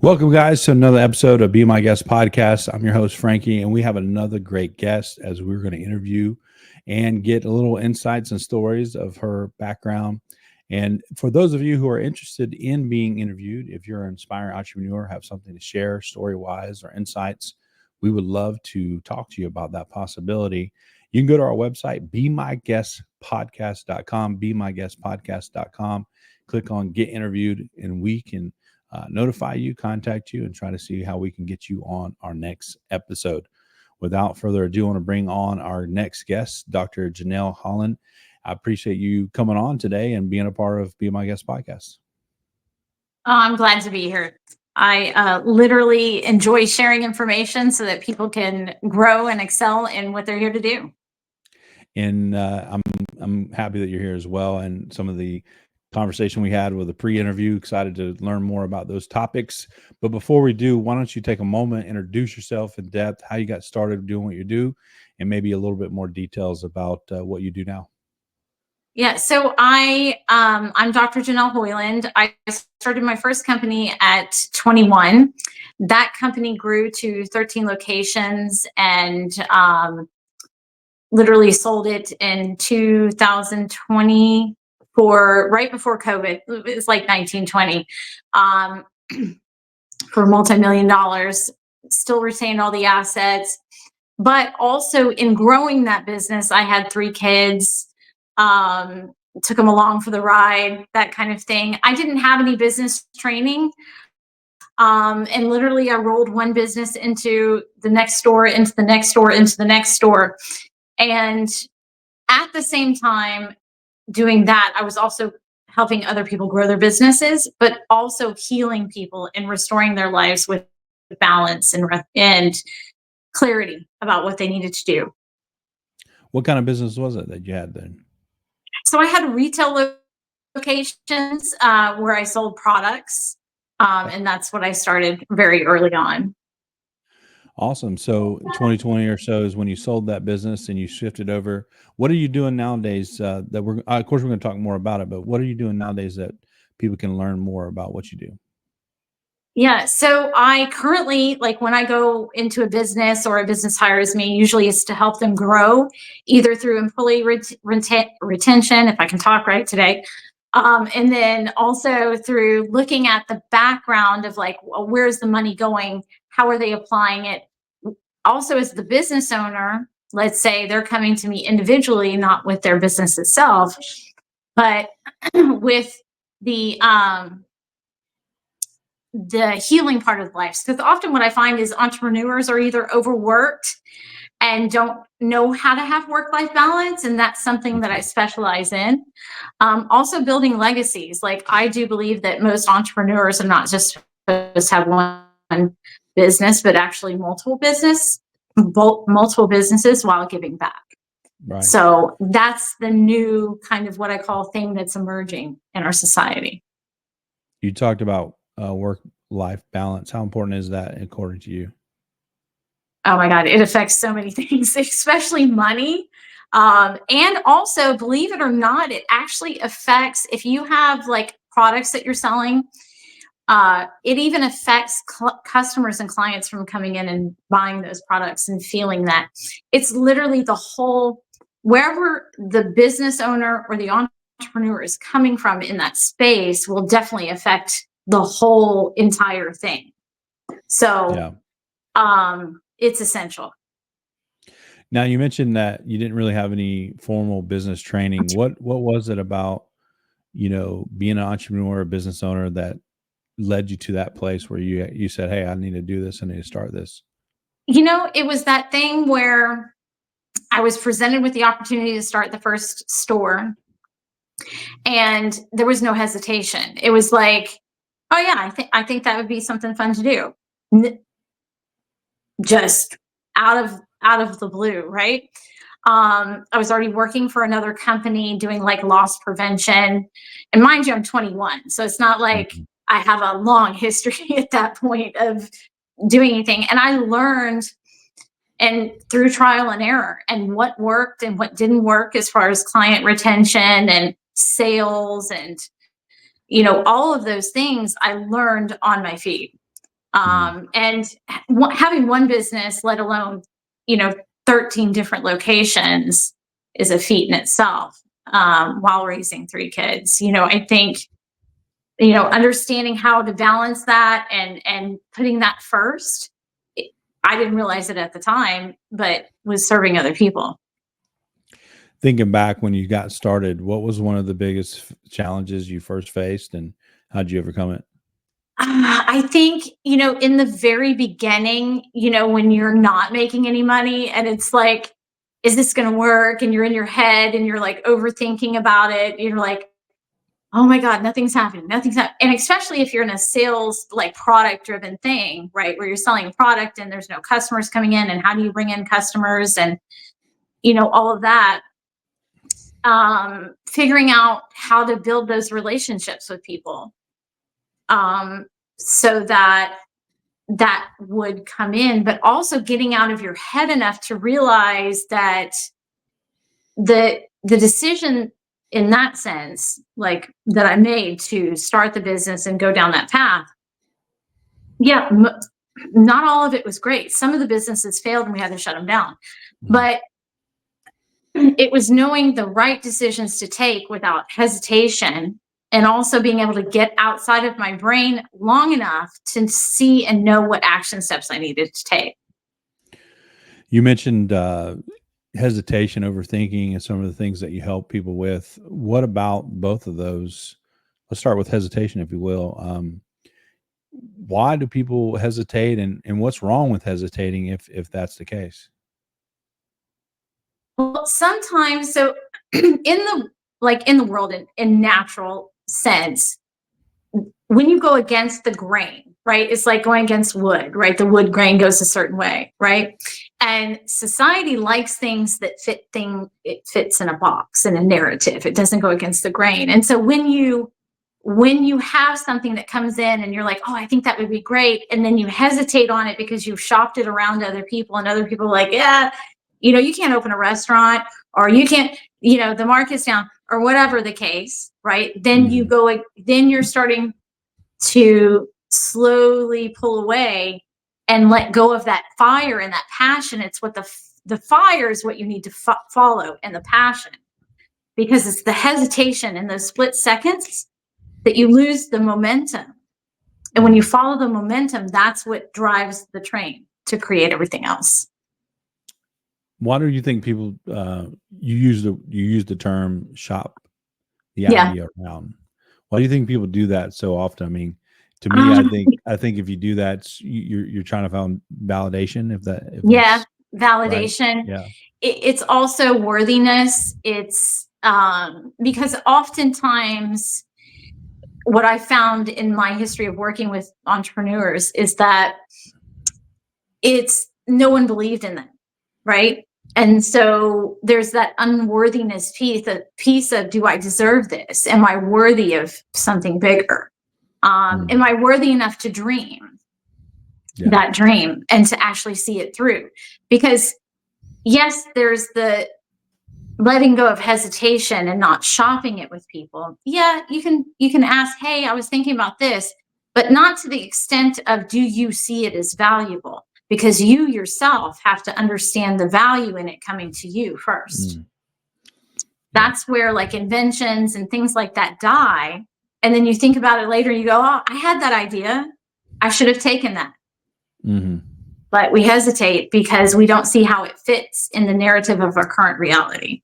Welcome, guys, to another episode of Be My Guest podcast. I'm your host, Frankie, and we have another great guest as we're going to interview and get a little insights and stories of her background. And for those of you who are interested in being interviewed, if you're an inspiring entrepreneur, have something to share story-wise or insights, we would love to talk to you about that possibility. You can go to our website, BeMyGuestPodcast.com, BeMyGuestPodcast.com, click on Get Interviewed, and we can notify you, contact you, and try to see how we can get you on our next episode. Without further ado, I want to bring on our next guest, Dr. Janelle Hoyland. I appreciate you coming on today and being a part of Be My Guest podcast. Oh, I'm glad to be here. I literally enjoy sharing information so that people can grow and excel in what they're here to do. And I'm happy that you're here as well. And some of the conversation we had with the pre-interview, excited to learn more about those topics. But before we do, why don't you take a moment, introduce yourself in depth, how you got started doing what you do, and maybe a little bit more details about what you do now. Yeah, so I'm Dr. Janelle Hoyland. I started my first company at 21. That company grew to 13 locations and literally sold it in 2020. Right before COVID. It was like 1920, for $multi-million. Still retained all the assets, but also in growing that business, I had 3 kids, took them along for the ride, that kind of thing. I didn't have any business training. And literally I rolled one business into the next store, into the next store, into the next store. And at the same time, doing that, I was also helping other people grow their businesses, but also healing people and restoring their lives with balance and clarity about what they needed to do. What kind of business was it that you had then? So I had retail locations where I sold products, and that's what I started very early on. Awesome. So 2020 or so is when you sold that business and you shifted over. What are you doing nowadays that of course, we're going to talk more about it, but what are you doing nowadays that people can learn more about what you do? Yeah. So I currently, like when I go into a business or a business hires me, usually it's to help them grow either through employee retention, if I can talk right today. And then also through looking at the background of like, well, where's the money going? How are they applying it? Also, as the business owner, let's say they're coming to me individually, not with their business itself, but with the healing part of life. Because often what I find is entrepreneurs are either overworked and don't know how to have work-life balance. And that's something that I specialize in. Also building legacies. Like I do believe that most entrepreneurs are not just supposed to have one business, but actually multiple businesses while giving back. Right. So that's the new kind of what I call thing that's emerging in our society. You talked about work-life balance. How important is that according to you? Oh my God, it affects so many things, especially money. And also, believe it or not, it actually affects if you have like products that you're selling. It even affects customers and clients from coming in and buying those products and feeling that. It's literally the whole, wherever the business owner or the entrepreneur is coming from in that space will definitely affect the whole entire thing. So it's essential. Now, you mentioned that you didn't really have any formal business training. What was it about, being an entrepreneur, a business owner that led you to that place where you said, hey, I need to do this. I need to start this? It was that thing where I was presented with the opportunity to start the first store and there was no hesitation. It was like, oh yeah, I think that would be something fun to do. Just out of the blue, right? I was already working for another company doing like loss prevention. And mind you, I'm 21. So it's not like I have a long history at that point of doing anything. And I learned and through trial and error and what worked and what didn't work as far as client retention and sales and all of those things I learned on my feet. And having one business, let alone, 13 different locations, is a feat in itself, while raising 3 kids. I think, understanding how to balance that and putting that first. I didn't realize it at the time, but was serving other people. Thinking back when you got started, what was one of the biggest challenges you first faced, and how did you overcome it? I think, in the very beginning, when you're not making any money and it's like, is this going to work? And you're in your head and you're like overthinking about it. You're like, oh my God, nothing's happening. Nothing's happening. And especially if you're in a sales, like product driven thing, right? Where you're selling a product and there's no customers coming in, and how do you bring in customers, and, all of that. Figuring out how to build those relationships with people. So that would come in, but also getting out of your head enough to realize that the decision in that sense, like that I made to start the business and go down that path. Yeah, not all of it was great. Some of the businesses failed and we had to shut them down. But it was knowing the right decisions to take without hesitation, and also being able to get outside of my brain long enough to see and know what action steps I needed to take. You mentioned hesitation, overthinking, and some of the things that you help people with. What about both of those? Let's start with hesitation, if you will. Why do people hesitate, and what's wrong with hesitating if that's the case? Well, sometimes, so in the world, in natural sense, when you go against the grain, right? It's like going against wood, right? The wood grain goes a certain way, right? And society likes things that it fits in a box, in a narrative. It doesn't go against the grain. And so when you have something that comes in and you're like, oh, I think that would be great, and then you hesitate on it because you've shopped it around to other people, and other people are like, yeah, you can't open a restaurant, or you can't, the market's down, or whatever the case, right? Then then you're starting to slowly pull away and let go of that fire and that passion. It's what the fire is what you need to follow, and the passion, because it's the hesitation in those split seconds that you lose the momentum. And when you follow the momentum, that's what drives the train to create everything else. Why do you think people you use the term shop the idea around? Why do you think people do that so often? I mean, to me, I think if you do that, you're trying to find validation. If Validation. Right? Yeah. It's also worthiness. It's because oftentimes, what I found in my history of working with entrepreneurs is that it's no one believed in them, right? And so there's that unworthiness piece of, do I deserve this? Am I worthy of something bigger? Am I worthy enough to dream that dream and to actually see it through? Because yes, there's the letting go of hesitation and not shopping it with people. Yeah, you can ask, hey, I was thinking about this, but not to the extent of, do you see it as valuable? Because you yourself have to understand the value in it coming to you first. That's where like inventions and things like that die. And then you think about it later and you go, oh, I had that idea. I should have taken that. But we hesitate because we don't see how it fits in the narrative of our current reality.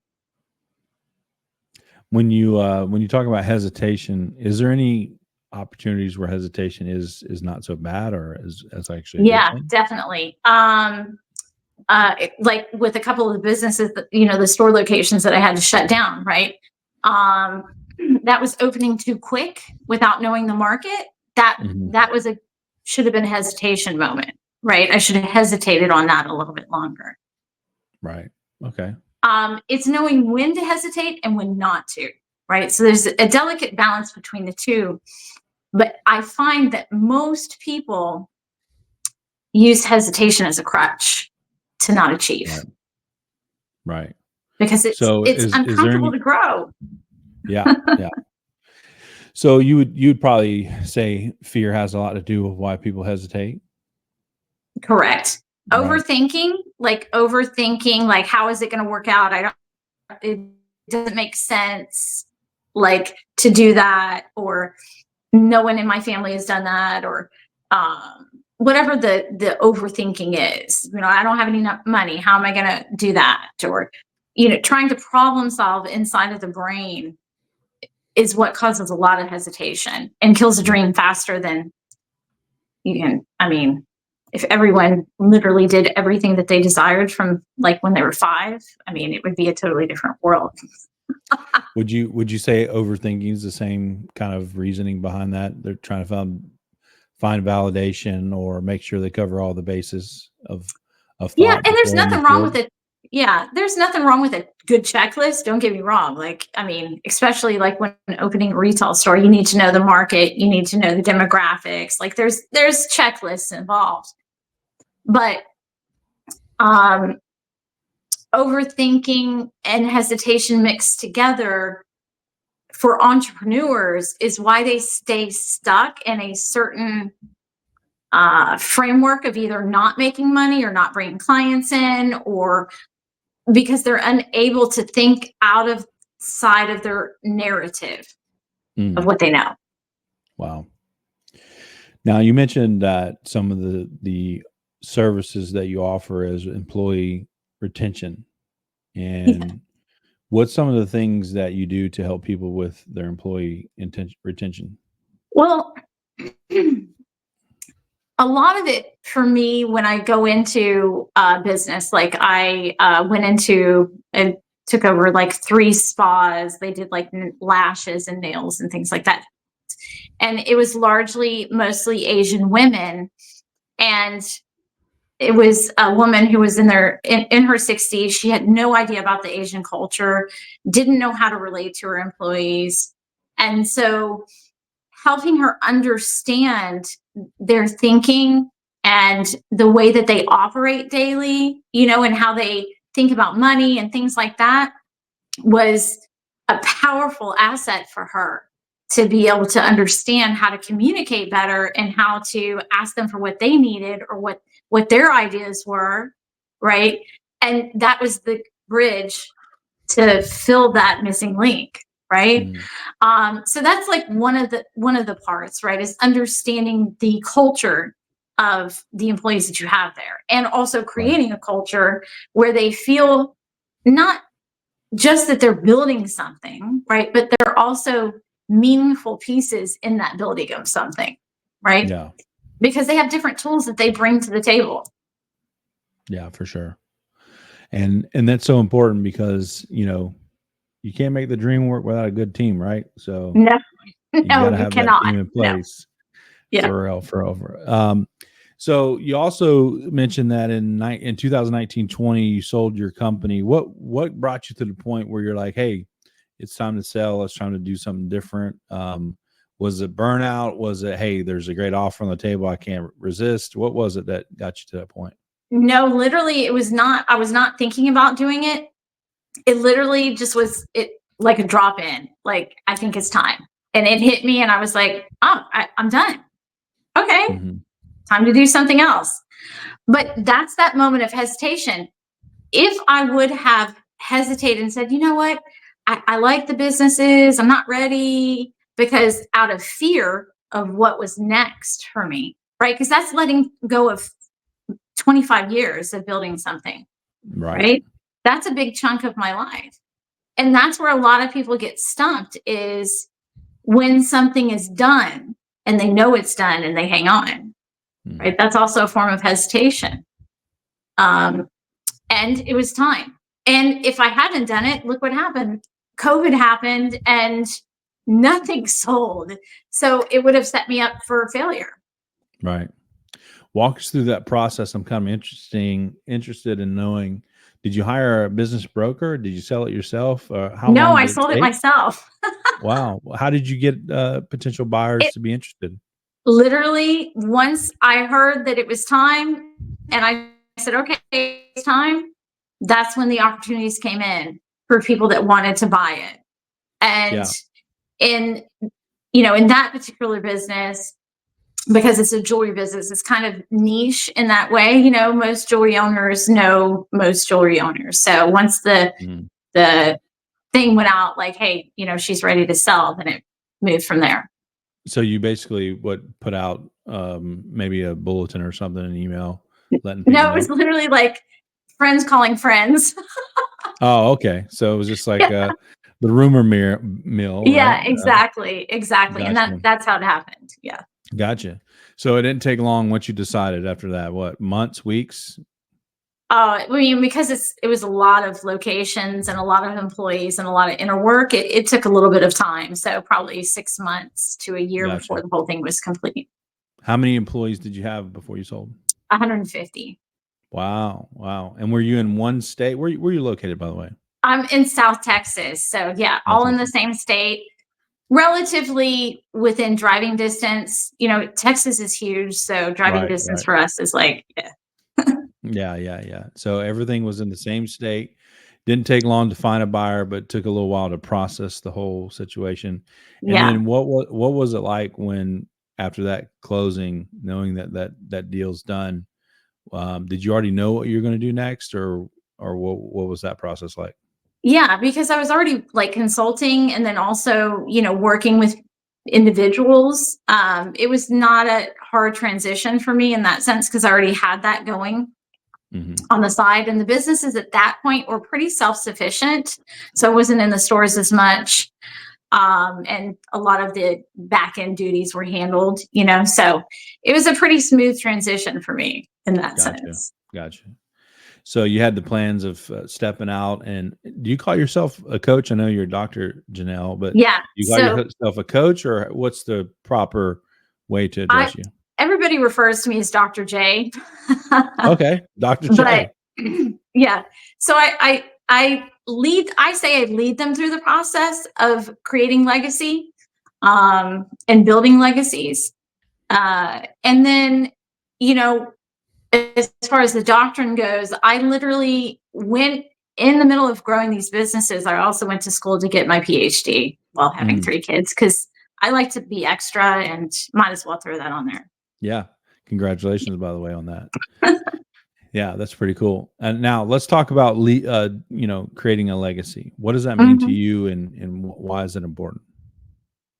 When you talk about hesitation, is there any opportunities where hesitation is not so bad, or is actually definitely. Like with a couple of the businesses that, the store locations that I had to shut down, right? That was opening too quick without knowing the market. That should have been a hesitation moment, right? I should have hesitated on that a little bit longer. Right. Okay. It's knowing when to hesitate and when not to, right? So there's a delicate balance between the two. But I find that most people use hesitation as a crutch to not achieve. Right. Because it's uncomfortable to grow. Yeah. So you'd probably say fear has a lot to do with why people hesitate, Correct. right? Overthinking, like, how is it going to work out? It doesn't make sense, like, to do that, or no one in my family has done that, or whatever the overthinking is. I don't have any money. How am I going to do that? Or, trying to problem solve inside of the brain is what causes a lot of hesitation and kills a dream faster than you can. I mean, if everyone literally did everything that they desired from, like, when they were 5, I mean, it would be a totally different world. Would you say overthinking is the same kind of reasoning behind that? They're trying to find validation or make sure they cover all the bases of Yeah, thought and there's before they nothing move wrong with forward. it. Yeah, there's nothing wrong with a good checklist. Don't get me wrong. Like, I mean, especially like when opening a retail store, you need to know the market, you need to know the demographics. Like, there's checklists involved. But um overthinking and hesitation mixed together for entrepreneurs is why they stay stuck in a certain framework of either not making money or not bringing clients in, or because they're unable to think outside of their narrative of Mm, what they know. wow. Now you mentioned that some of the services that you offer is employee retention, Yeah. and what's some of the things that you do to help people with their retention? Well, a lot of it for me, when I go into business, like, I went into and took over like 3 spas. They did like lashes and nails and things like that. And it was mostly Asian women. And it was a woman who was in her 60s. She had no idea about the Asian culture, didn't know how to relate to her employees. And so helping her understand their thinking and the way that they operate daily, and how they think about money and things like that, was a powerful asset for her to be able to understand how to communicate better and how to ask them for what they needed, or what their ideas were, right? And that was the bridge to fill that missing link, right? Mm, So that's like one of the parts, right? Is understanding the culture of the employees that you have there, and also right. creating a culture where they feel not just that they're building something, right? But they're also meaningful pieces in that building of something, right? Yeah. Because they have different tools that they bring to the table. Yeah, for sure. And that's so important because, you can't make the dream work without a good team, right? So No, you got no, to you have that cannot. team in No. place Yeah. for over. So you also mentioned that in 2019-20, you sold your company. What brought you to the point where you're like, hey, it's time to sell. It's time to do something different. Was it burnout? Was it, hey, there's a great offer on the table, I can't resist? What was it that got you to that point? No, literally, it was not. I was not thinking about doing it. It literally just was like a drop in. Like, I think it's time, and it hit me, and I was like, oh, I'm done. Okay, Hmm. time to do something else. But that's that moment of hesitation. If I would have hesitated and said, you know what, I like the businesses, I'm not ready, because out of fear of what was next for me, right? Because that's letting go of 25 years of building something, Right. right? That's a big chunk of my life. And that's where a lot of people get stumped, is when something is done and they know it's done and they hang on, Hmm. right? That's also a form of hesitation. Um, and it was time. And if I hadn't done it, look what happened. COVID happened and nothing sold. So it would have set me up for failure. Right. Walk us through that process. I'm kind of interested in knowing, did you hire a business broker? Did you sell it yourself? How No, long I did it sold it take? myself. Wow. How did you get potential buyers It to be interested? literally, once I heard that it was time and I said, okay, it's time, that's when the opportunities came in for people that wanted to buy it. And Yeah. in in that particular business, because it's a jewelry business, it's kind of niche in that way. Most jewelry owners know most jewelry owners. So once the thing went out, like, hey, she's ready to sell, then it moved from there. So you basically put out maybe a bulletin or something, an email, letting people No, know? it was literally like friends calling friends. Oh, okay. So it was just like the rumor mill, right? Yeah, exactly. And Gotcha. that's how it happened. Yeah. Gotcha. So it didn't take long once you decided after that. What, months, weeks? I mean, because it was a lot of locations and a lot of employees and a lot of inner work, it took a little bit of time. So probably 6 months to a year before Gotcha. the whole thing was complete. How many employees did you have before you sold? 150. Wow. Wow. And were you in one state? Where you located, by the way? I'm in South Texas. So yeah, South all in the Texas. same state, relatively within driving distance. Texas is huge. So driving Right. distance Right. for us is like, yeah. Yeah. Yeah. Yeah. So everything was in the same state. Didn't take long to find a buyer, but took a little while to process the whole situation. And Yeah. then what was it like when after that closing, knowing that deal's done? Did you already know what you're going to do next, or what was that process like? Yeah, because I was already like consulting and then also, working with individuals. It was not a hard transition for me in that sense because I already had that going Hmm. on the side. And the businesses at that point were pretty self-sufficient. So I wasn't in the stores as much. And a lot of the back end duties were handled, so it was a pretty smooth transition for me in that Gotcha. sense. Gotcha. So you had the plans of stepping out, and do you call yourself a coach? I know you're Dr. Janelle, but do Yeah. you call So yourself a coach, or what's the proper way to I address you? everybody refers to me as Dr. J. Okay, Dr. But J. yeah, so I say I lead them through the process of creating legacy, and building legacies. And then, you know, as far as the doctrine goes, I literally went in the middle of growing these businesses. I also went to school to get my PhD while having Mm, 3 kids because I like to be extra and might as well throw that on there. yeah. Congratulations, by the way, on that. Yeah, that's pretty cool. And now let's talk about creating a legacy. What does that mean to Mhm. you, and why is it important?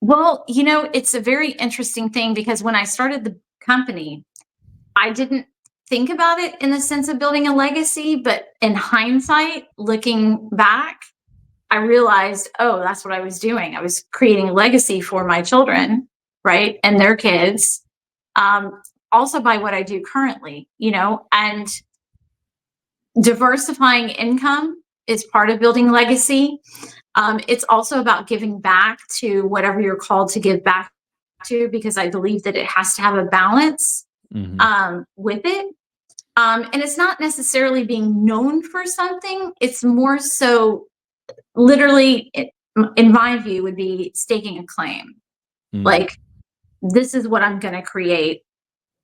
Well, it's a very interesting thing because when I started the company, I didn't think about it in the sense of building a legacy, but in hindsight, looking back, I realized, oh, that's what I was doing. I was creating a legacy for my children, right? And their kids. Um, Also by what I do currently, and diversifying income is part of building legacy. It's also about giving back to whatever you're called to give back to, because I believe that it has to have a balance Hmm. with it. And it's not necessarily being known for something, it's more so literally, in my view, would be staking a claim. Mm, Like, this is what I'm going to create.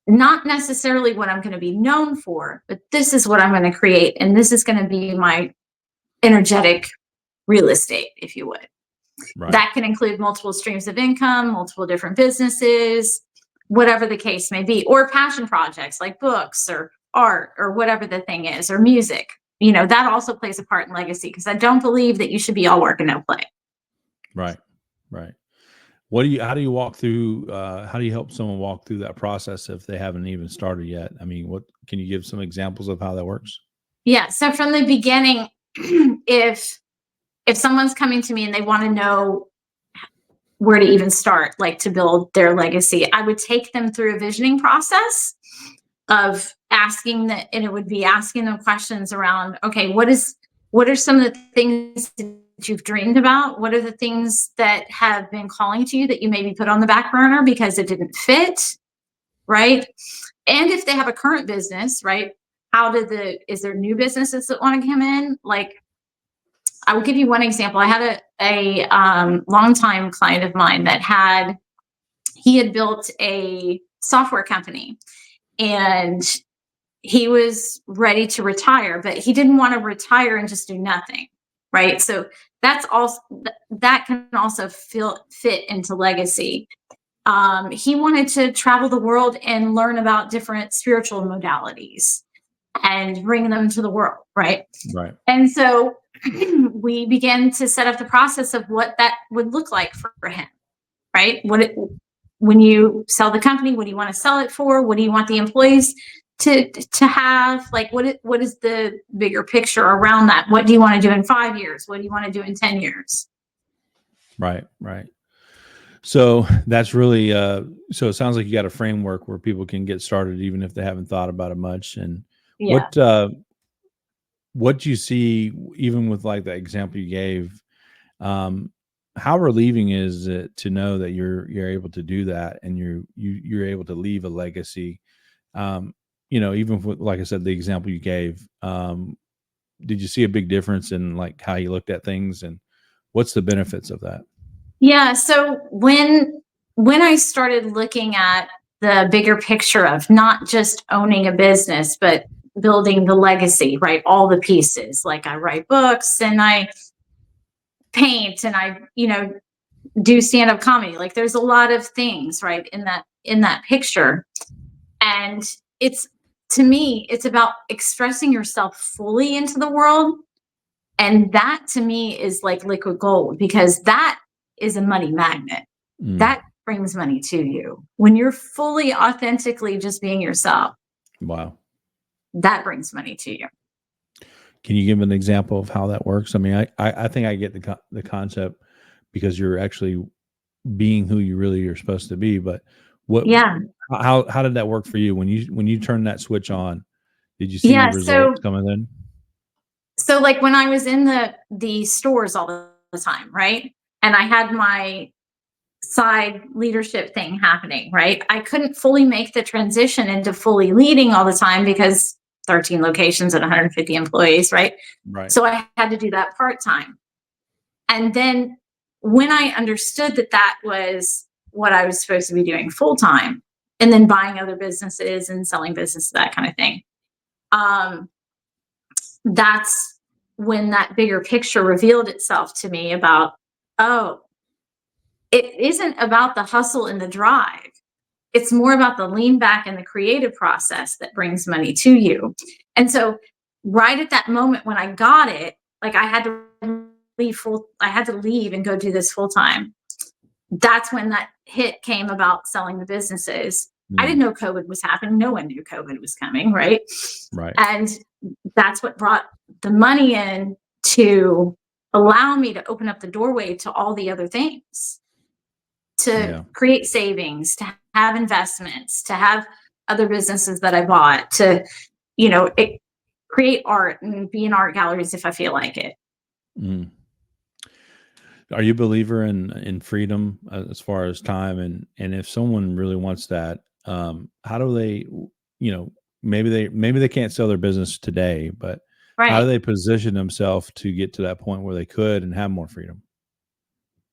Not necessarily what I'm going to be known for, but this is what I'm going to create. And this is going to be my energetic real estate, if you would. right. That can include multiple streams of income, multiple different businesses, whatever the case may be, or passion projects like books or art or whatever the thing is, or music. That also plays a part in legacy because I don't believe that you should be all work and no play. Right. Right. How do you walk through, how do you help someone walk through that process if they haven't even started yet? I mean, what can you give some examples of how that works? Yeah. So from the beginning, if someone's coming to me and they want to know where to even start, like to build their legacy, I would take them through a visioning process of asking that, and it would be asking them questions around, okay, what are some of the things that you've dreamed about? What are the things that have been calling to you that you maybe put on the back burner because it didn't fit, right? And if they have a current business, right? Is there new businesses that want to come in? Like, I will give you one example. I had a longtime client of mine he had built a software company, and he was ready to retire, but he didn't want to retire and just do nothing. Right. So that's also that can also fit into legacy. He wanted to travel the world and learn about different spiritual modalities and bring them to the world, right? Right. And so we began to set up the process of what that would look like for him, right? When you sell the company, what do you want to sell it for? What do you want the employees to have? Like, what is the bigger picture around that? What do you want to do in 5 years? What do you want to do in 10 years? Right. Right. So that's really so it sounds like you got a framework where people can get started even if they haven't thought about it much. And Yeah. what do you see even with like the example you gave, um how relieving is it to know that you're able to do that and you're able to leave a legacy? Even with, like I said, the example you gave, did you see a big difference in like how you looked at things, and what's the benefits of that? Yeah. So when I started looking at the bigger picture of not just owning a business, but building the legacy, right? All the pieces. Like I write books and I paint and I, do stand-up comedy. Like there's a lot of things, right, in that picture. And it's to me, it's about expressing yourself fully into the world. And that to me is like liquid gold because that is a money magnet. Mm, That brings money to you. When you're fully authentically just being yourself, wow. that brings money to you. Can you give an example of how that works? I mean, I think I get the concept because you're actually being who you really are supposed to be. But what, Yeah. how did that work for you when you turned that switch on? Did you see the Yeah. So results coming in? so like when I was in the stores all the time, right? And I had my side leadership thing happening, right? I couldn't fully make the transition into fully leading all the time because 13 locations and 150 employees, right? Right. So I had to do that part time. And then when I understood that that was what I was supposed to be doing full time, and then buying other businesses and selling businesses, that kind of thing, um, that's when that bigger picture revealed itself to me about, oh, it isn't about the hustle and the drive. It's more about the lean back and the creative process that brings money to you. And so, right at that moment when I got it, like I had to leave and go do this full time. That's when that hit came about selling the businesses. I Mm, didn't know COVID was happening. No one knew COVID was coming, right? right. And that's what brought the money in to allow me to open up the doorway to all the other things, to Yeah. create savings, to have investments, to have other businesses that I bought, to, create art and be in art galleries if I feel like it. Mm. Are you a believer in freedom as far as time, and if someone really wants that, how do they, you know, maybe they can't sell their business today, but how do Right. they position themselves to get to that point where they could and have more freedom?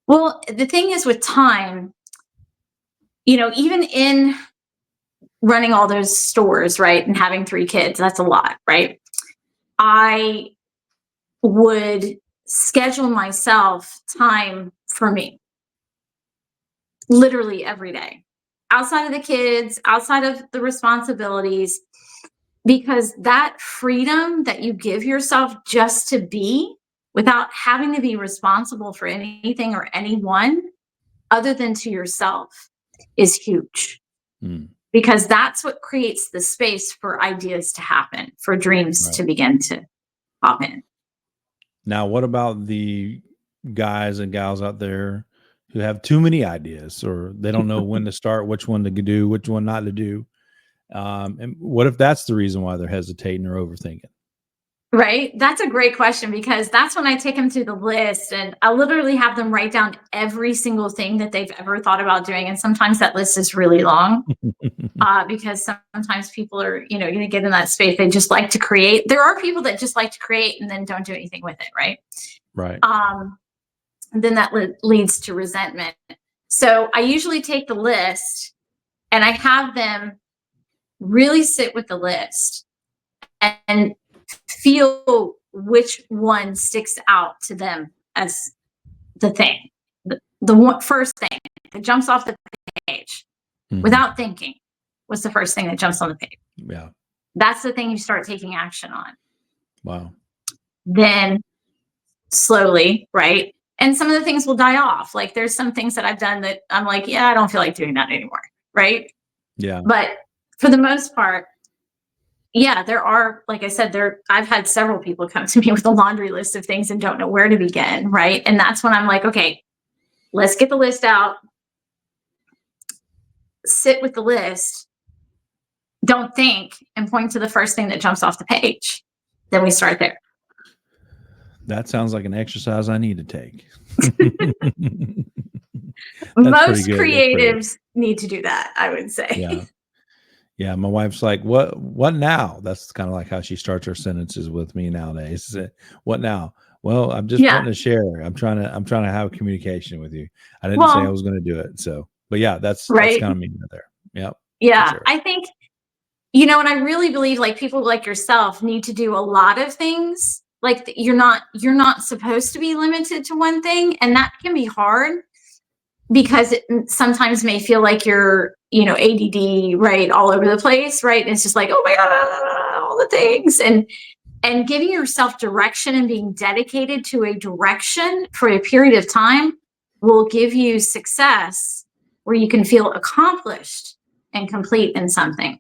Well, the thing is with time, even in running all those stores, right, and having three kids, that's a lot, right? I would schedule myself time for me literally every day, outside of the kids, outside of the responsibilities, because that freedom that you give yourself just to be without having to be responsible for anything or anyone other than to yourself is huge, Mm, because that's what creates the space for ideas to happen, for dreams right. to begin to pop in. Now, what about the guys and gals out there who have too many ideas, or they don't know when to start, which one to do, which one not to do? And what if that's the reason why they're hesitating or overthinking? Right? That's a great question because that's when I take them through the list and I literally have them write down every single thing that they've ever thought about doing. And sometimes that list is really long, because sometimes people are, going to get in that space. They just like to create. There are people that just like to create and then don't do anything with it. Right. Right. And then that leads to resentment. So I usually take the list and I have them really sit with the list and feel which one sticks out to them as the thing, the first thing that jumps off the page without thinking. What's the first thing that jumps on the page? Yeah. That's the thing you start taking action on. Wow. Then slowly, right? And some of the things will die off. Like there's some things that I've done that I'm like, yeah, I don't feel like doing that anymore. Right. Yeah. But for the most part, yeah, there are, like I said, I've had several people come to me with a laundry list of things and don't know where to begin. Right. And that's when I'm like, okay, let's get the list out, sit with the list, don't think, and point to the first thing that jumps off the page. Then we start there. That sounds like an exercise I need to take. Most creatives need to do that, I would say. Yeah. Yeah. My wife's like, what now? That's kind of like how she starts her sentences with me nowadays. What now? Well, I'm just wanting to share. I'm trying to have communication with you. I didn't say I was going to do it. So, but yeah, that's kind of me right there. Yep. Yeah. Sure. I think, and I really believe like people like yourself need to do a lot of things. Like you're not supposed to be limited to one thing. And that can be hard because it sometimes may feel like you're, ADD, right, all over the place, right? And it's just like, oh my God, all the things. And giving yourself direction and being dedicated to a direction for a period of time will give you success where you can feel accomplished and complete in something.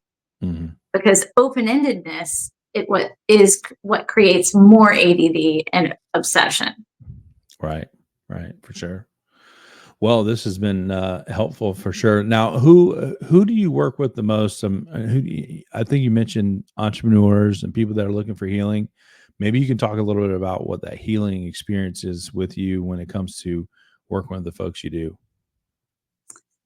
Because open-endedness is what creates more ADD and obsession. Right, for sure. Well, this has been helpful for sure. Now, who do you work with the most? I think you mentioned entrepreneurs and people that are looking for healing. Maybe you can talk a little bit about what that healing experience is with you when it comes to working with the folks you do.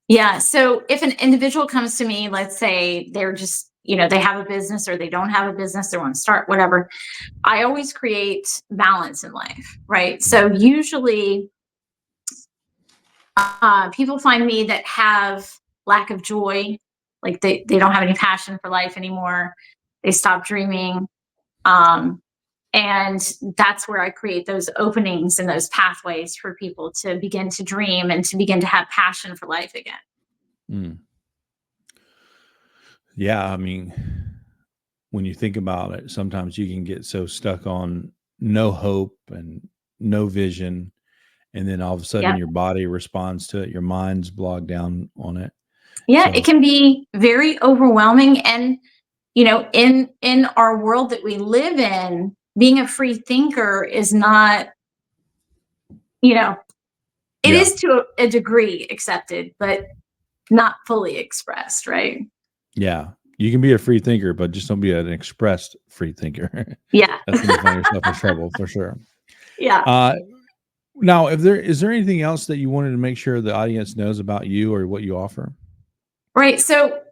Yeah. So if an individual comes to me, let's say they're just, they have a business or they don't have a business, they want to start, whatever. I always create balance in life, right? So usually people find me that have lack of joy, like they don't have any passion for life anymore. They stop dreaming. And that's where I create those openings and those pathways for people to begin to dream and to begin to have passion for life again. Yeah. I mean, when you think about it, sometimes you can get so stuck on no hope and no vision. And then all of a sudden your body responds to it. Your mind's bogged down on it. Yeah. So, it can be very overwhelming. And, in our world that we live in, being a free thinker is not, it is to a degree accepted, but not fully expressed. Right. Yeah. You can be a free thinker, but just don't be an expressed free thinker. Yeah. That's when you find yourself in trouble for sure. Yeah. Now, is there anything else that you wanted to make sure the audience knows about you or what you offer? Right. So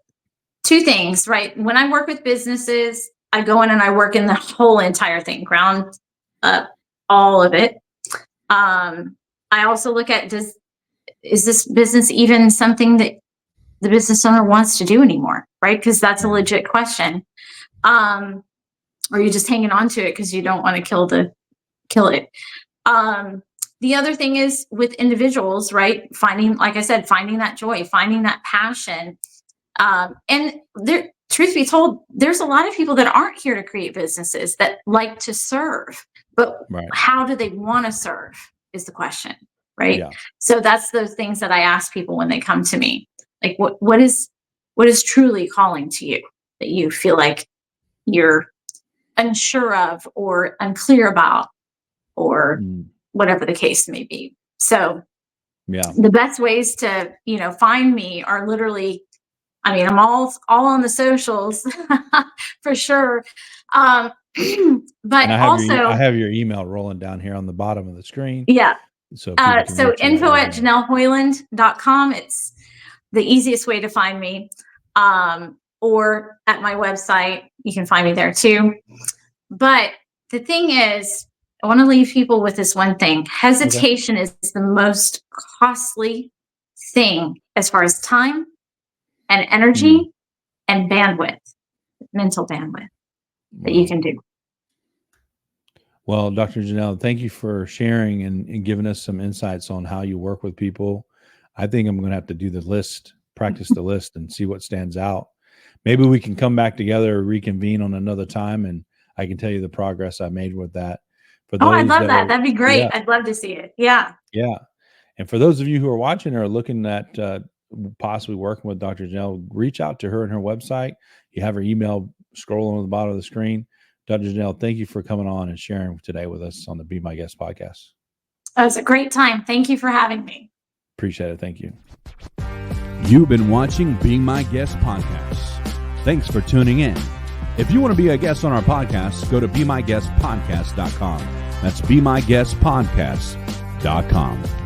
2 things, right? When I work with businesses, I go in and I work in the whole entire thing, ground up, all of it. I also look at, is this business even something that the business owner wants to do anymore? Right. Because that's a legit question. Or you're just hanging on to it because you don't want to kill it. The other thing is with individuals, right? Like I said, finding that joy, finding that passion. And truth be told, there's a lot of people that aren't here to create businesses that like to serve, but how do they want to serve is the question, right? Yeah. So that's those things that I ask people when they come to me. Like what is truly calling to you that you feel like you're unsure of or unclear about or whatever the case may be. So the best ways to, find me are literally, I'm all on the socials for sure. But I have your email rolling down here on the bottom of the screen. Yeah. So info@janellehoyland.com. It's the easiest way to find me. Or at my website, you can find me there too. But the thing is, I want to leave people with this one thing. Hesitation is the most costly thing as far as time and energy and bandwidth, mental bandwidth that you can do. Well, Dr. Janelle, thank you for sharing and giving us some insights on how you work with people. I think I'm going to have to do the list, practice the list, and see what stands out. Maybe we can come back together or reconvene on another time, and I can tell you the progress I made with that. For Oh, I'd those love that that. are, That'd be yeah, great. I'd love to see it. Yeah. yeah. And for those of you who are watching or are looking at possibly working with Dr. Janelle, reach out to her and her website. You have her email scrolling on the bottom of the screen. Dr. Janelle, thank you for coming on and sharing today with us on the Be My Guest podcast. It was a great time. Thank you for having me. Appreciate it. Thank you. You've been watching Be My Guest podcast. Thanks for tuning in. If you want to be a guest on our podcast, go to BeMyGuestPodcast.com. That's BeMyGuestPodcast.com.